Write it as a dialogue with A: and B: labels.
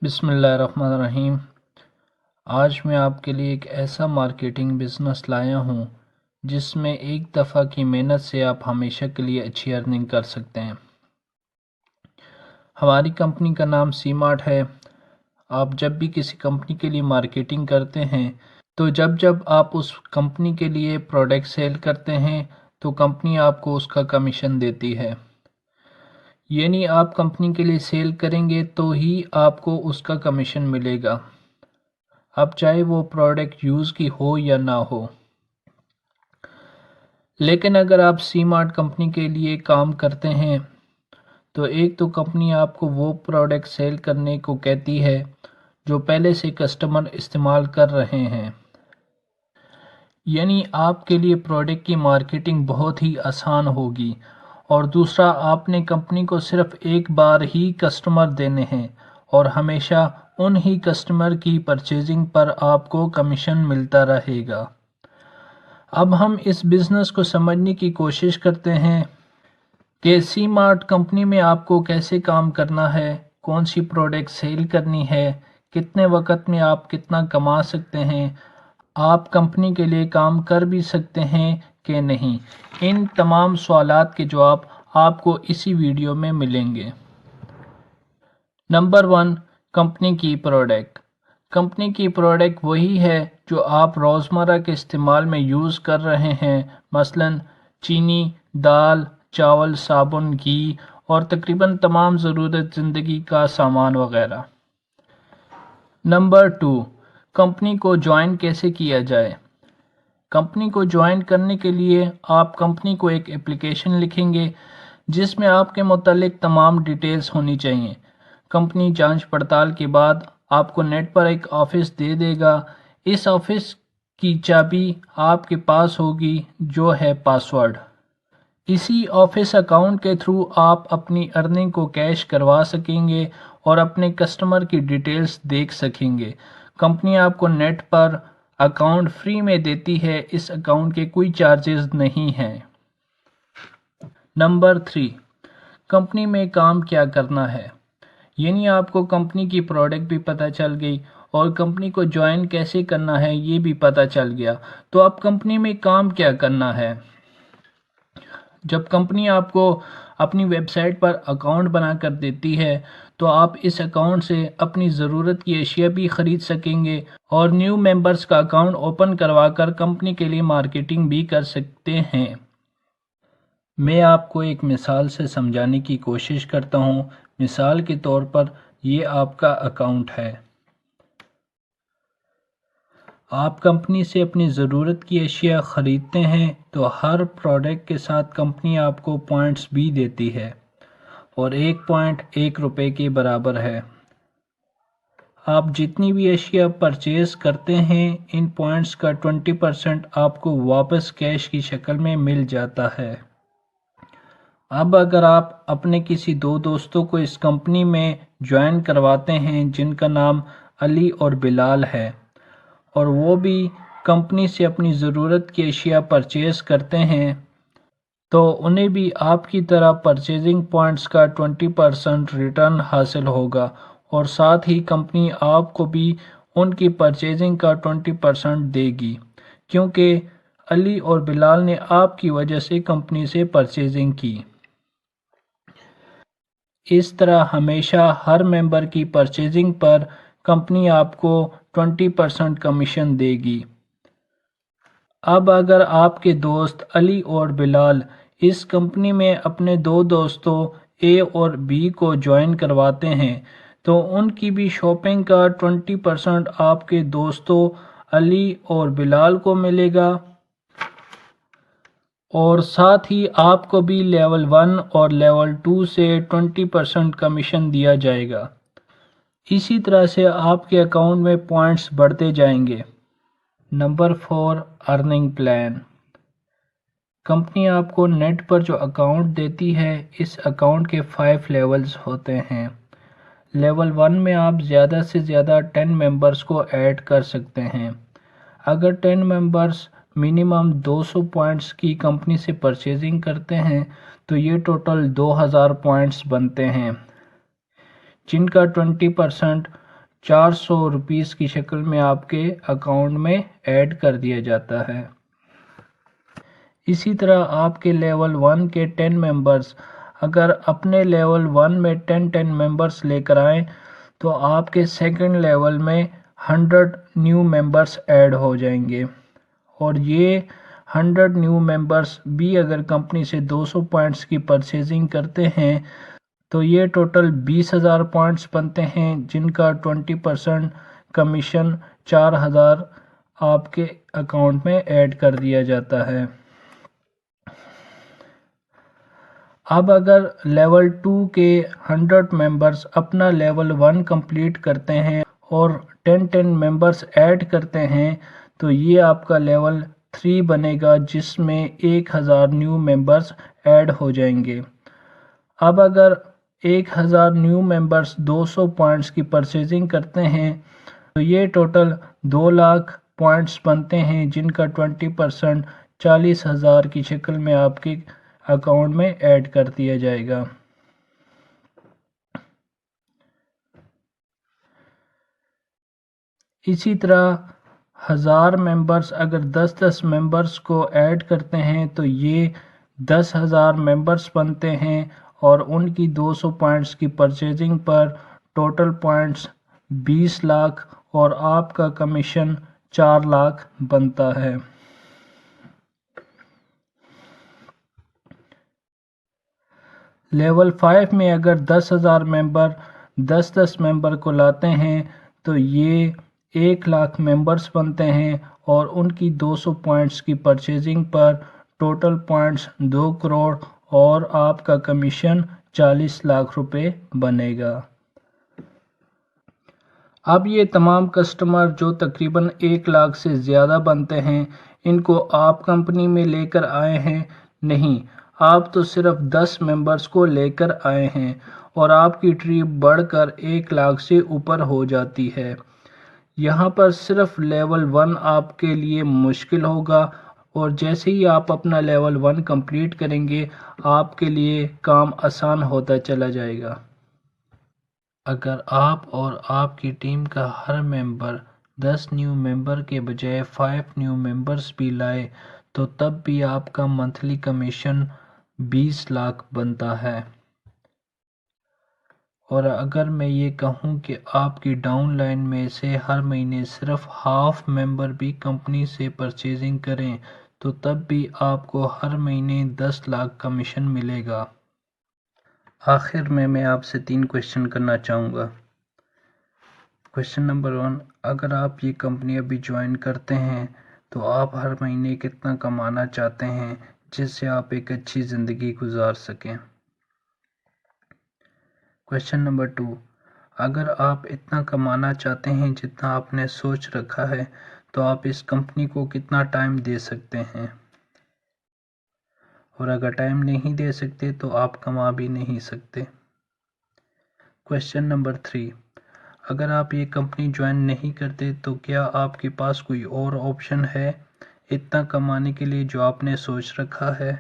A: بسم اللہ الرحمن الرحیم۔ آج میں آپ کے لیے ایک ایسا مارکیٹنگ بزنس لایا ہوں جس میں ایک دفعہ کی محنت سے آپ ہمیشہ کے لیے اچھی ارننگ کر سکتے ہیں۔ ہماری کمپنی کا نام سی مارٹ ہے۔ آپ جب بھی کسی کمپنی کے لیے مارکیٹنگ کرتے ہیں تو جب آپ اس کمپنی کے لیے پروڈکٹ سیل کرتے ہیں تو کمپنی آپ کو اس کا کمیشن دیتی ہے۔ یعنی آپ کمپنی کے لیے سیل کریں گے تو ہی آپ کو اس کا کمیشن ملے گا، اب چاہے وہ پروڈکٹ یوز کی ہو یا نہ ہو۔ لیکن اگر آپ سی مارٹ کمپنی کے لیے کام کرتے ہیں تو ایک تو کمپنی آپ کو وہ پروڈکٹ سیل کرنے کو کہتی ہے جو پہلے سے کسٹمر استعمال کر رہے ہیں، یعنی آپ کے لیے پروڈکٹ کی مارکیٹنگ بہت ہی آسان ہوگی۔ اور دوسرا، آپ نے کمپنی کو صرف ایک بار ہی کسٹمر دینے ہیں اور ہمیشہ ان ہی کسٹمر کی پرچیزنگ پر آپ کو کمیشن ملتا رہے گا۔ اب ہم اس بزنس کو سمجھنے کی کوشش کرتے ہیں کہ سی مارٹ کمپنی میں آپ کو کیسے کام کرنا ہے، کون سی پروڈکٹ سیل کرنی ہے، کتنے وقت میں آپ کتنا کما سکتے ہیں، آپ کمپنی کے لیے کام کر بھی سکتے ہیں کہ نہیں۔ ان تمام سوالات کے جواب آپ کو اسی ویڈیو میں ملیں گے۔ نمبر 1، کمپنی کی پروڈکٹ۔ کمپنی کی پروڈکٹ وہی ہے جو آپ روزمرہ کے استعمال میں یوز کر رہے ہیں، مثلا چینی، دال، چاول، صابن، گھی اور تقریباً تمام ضرورت زندگی کا سامان وغیرہ۔ نمبر 2، کمپنی کو جوائن کیسے کیا جائے۔ کمپنی کو جوائن کرنے کے لیے آپ کمپنی کو ایک اپلیکیشن لکھیں گے جس میں آپ کے متعلق تمام ڈیٹیلز ہونی چاہیے۔ کمپنی جانچ پڑتال کے بعد آپ کو نیٹ پر ایک آفس دے دے گا۔ اس آفس کی چابی آپ کے پاس ہوگی جو ہے پاسورڈ۔ اسی آفس اکاؤنٹ کے تھرو آپ اپنی ارننگ کو کیش کروا سکیں گے اور اپنے کسٹمر کی ڈیٹیلز دیکھ سکیں گے۔ کمپنی آپ کو نیٹ پر اکاؤنٹ فری میں دیتی ہے، اس اکاؤنٹ کے کوئی چارجز نہیں ہیں۔ نمبر 3، کمپنی میں کام کیا کرنا ہے۔ یعنی آپ کو کمپنی کی پروڈکٹ بھی پتہ چل گئی اور کمپنی کو جوائن کیسے کرنا ہے یہ بھی پتہ چل گیا، تو اب کمپنی میں کام کیا کرنا ہے۔ جب کمپنی آپ کو اپنی ویب سائٹ پر اکاؤنٹ بنا کر دیتی ہے تو آپ اس اکاؤنٹ سے اپنی ضرورت کی اشیاء بھی خرید سکیں گے اور نیو ممبرز کا اکاؤنٹ اوپن کروا کر کمپنی کے لیے مارکیٹنگ بھی کر سکتے ہیں۔ میں آپ کو ایک مثال سے سمجھانے کی کوشش کرتا ہوں۔ مثال کے طور پر یہ آپ کا اکاؤنٹ ہے۔ آپ کمپنی سے اپنی ضرورت کی اشیاء خریدتے ہیں تو ہر پروڈکٹ کے ساتھ کمپنی آپ کو پوائنٹس بھی دیتی ہے اور 1 پوائنٹ 1 روپے کے برابر ہے۔ آپ جتنی بھی اشیاء پرچیز کرتے ہیں ان پوائنٹس کا 20% آپ کو واپس کیش کی شکل میں مل جاتا ہے۔ اب اگر آپ اپنے کسی 2 دوستوں کو اس کمپنی میں جوائن کرواتے ہیں جن کا نام علی اور بلال ہے اور وہ بھی کمپنی سے اپنی ضرورت کی اشیاء پرچیز کرتے ہیں تو انہیں بھی آپ کی طرح پرچیزنگ پوائنٹس کا 20% ریٹرن حاصل ہوگا اور ساتھ ہی کمپنی آپ کو بھی ان کی پرچیزنگ کا 20% دے گی، کیونکہ علی اور بلال نے آپ کی وجہ سے کمپنی سے پرچیزنگ کی۔ اس طرح ہمیشہ ہر ممبر کی پرچیزنگ پر کمپنی آپ کو 20% کمیشن دے گی۔ اب اگر آپ کے دوست علی اور بلال اس کمپنی میں اپنے 2 دوستوں اے اور بی کو جوائن کرواتے ہیں تو ان کی بھی شاپنگ کا 20% آپ کے دوستوں علی اور بلال کو ملے گا اور ساتھ ہی آپ کو بھی لیول 1 اور لیول 2 سے 20% کمیشن دیا جائے گا۔ اسی طرح سے آپ کے اکاؤنٹ میں پوائنٹس بڑھتے جائیں گے۔ Number 4، earning plan. کمپنی آپ کو نیٹ پر جو اکاؤنٹ دیتی ہے اس اکاؤنٹ کے 5 لیولز ہوتے ہیں۔ لیول 1 میں آپ زیادہ سے زیادہ 10 ممبرز کو ایڈ کر سکتے ہیں۔ اگر 10 ممبرز منیمم 200 پوائنٹس کی کمپنی سے پرچیزنگ کرتے ہیں تو یہ ٹوٹل 2000 پوائنٹس بنتے ہیں، جن کا 20% 400 کی شکل میں آپ کے اکاؤنٹ میں ایڈ کر دیا جاتا ہے۔ اسی طرح آپ کے لیول 1 کے 10 ممبرز اگر اپنے لیول 1 میں 10 ممبرز لے کر آئیں تو آپ کے سیکنڈ لیول میں 100 نیو ممبرز ایڈ ہو جائیں گے، اور یہ 100 نیو ممبرز بھی اگر کمپنی سے 200 پوائنٹس کی پرچیزنگ کرتے ہیں تو یہ ٹوٹل 20,000 پوائنٹس بنتے ہیں، جن کا 20% کمیشن 4,000 آپ کے اکاؤنٹ میں ایڈ کر دیا جاتا ہے۔ اب اگر لیول 2 کے 100 ممبرز اپنا لیول 1 کمپلیٹ کرتے ہیں اور 10 ممبرز ایڈ کرتے ہیں تو یہ آپ کا لیول 3 بنے گا، جس میں 1,000 نیو ممبرز ایڈ ہو جائیں گے۔ اب اگر 1,000 نیو ممبرز 200 پوائنٹس کی پرچیزنگ کرتے ہیں تو یہ ٹوٹل 2 لاکھ پوائنٹس بنتے ہیں، جن کا 20% 40,000 کی شکل میں آپ کے اکاؤنٹ میں ایڈ کر دیا جائے گا۔ اسی طرح 1000 ممبرز اگر 10 ممبرز کو ایڈ کرتے ہیں تو یہ 10,000 ممبرز بنتے ہیں، اور ان کی 200 پوائنٹس کی پرچیزنگ پر ٹوٹل پوائنٹس 20 لاکھ اور آپ کا کمیشن 4 لاکھ بنتا ہے۔ لیول 5 میں اگر 10,000 ممبر 10 ممبر کو لاتے ہیں تو یہ 1 لاکھ ممبرز بنتے ہیں، اور ان کی 200 پوائنٹس کی پرچیزنگ پر ٹوٹل پوائنٹس 2 کروڑ اور آپ کا کمیشن 40 لاکھ روپے بنے گا۔ اب یہ تمام کسٹمر جو تقریباً 1 لاکھ سے زیادہ بنتے ہیں، ان کو آپ کمپنی میں لے کر آئے ہیں نہیں، آپ تو صرف 10 ممبرز کو لے کر آئے ہیں، اور آپ کی ٹرپ بڑھ کر 1 لاکھ سے اوپر ہو جاتی ہے۔ یہاں پر صرف لیول 1 آپ کے لیے مشکل ہوگا، اور جیسے ہی آپ اپنا لیول 1 کمپلیٹ کریں گے آپ کے لیے کام آسان ہوتا چلا جائے گا۔ اگر آپ اور آپ کی ٹیم کا ہر ممبر 10 نیو ممبر کے بجائے 5 نیو ممبرز بھی لائے تو تب بھی آپ کا منتھلی کمیشن 20 لاکھ بنتا ہے۔ اور اگر میں یہ کہوں کہ آپ کی ڈاؤن لائن میں سے ہر مہینے صرف ہاف ممبر بھی کمپنی سے پرچیزنگ کریں تو تب بھی آپ کو ہر مہینے 10 لاکھ کمیشن ملے گا۔ آخر میں آپ سے 3 کوشچن کرنا چاہوں گا۔ کوشچن نمبر 1، اگر آپ یہ کمپنی ابھی جوائن کرتے ہیں تو آپ ہر مہینے کتنا کمانا چاہتے ہیں جس سے آپ ایک اچھی زندگی گزار سکیں؟ کوشچن نمبر 2، اگر آپ اتنا کمانا چاہتے ہیں جتنا آپ نے سوچ رکھا ہے تو آپ اس کمپنی کو کتنا ٹائم دے سکتے ہیں؟ اور اگر ٹائم نہیں دے سکتے تو آپ کما بھی نہیں سکتے۔ کوشچن نمبر 3، اگر آپ یہ کمپنی جوائن نہیں کرتے تو کیا آپ کے پاس کوئی اور آپشن ہے اتنا کمانے کے لیے جو آپ نے سوچ رکھا ہے؟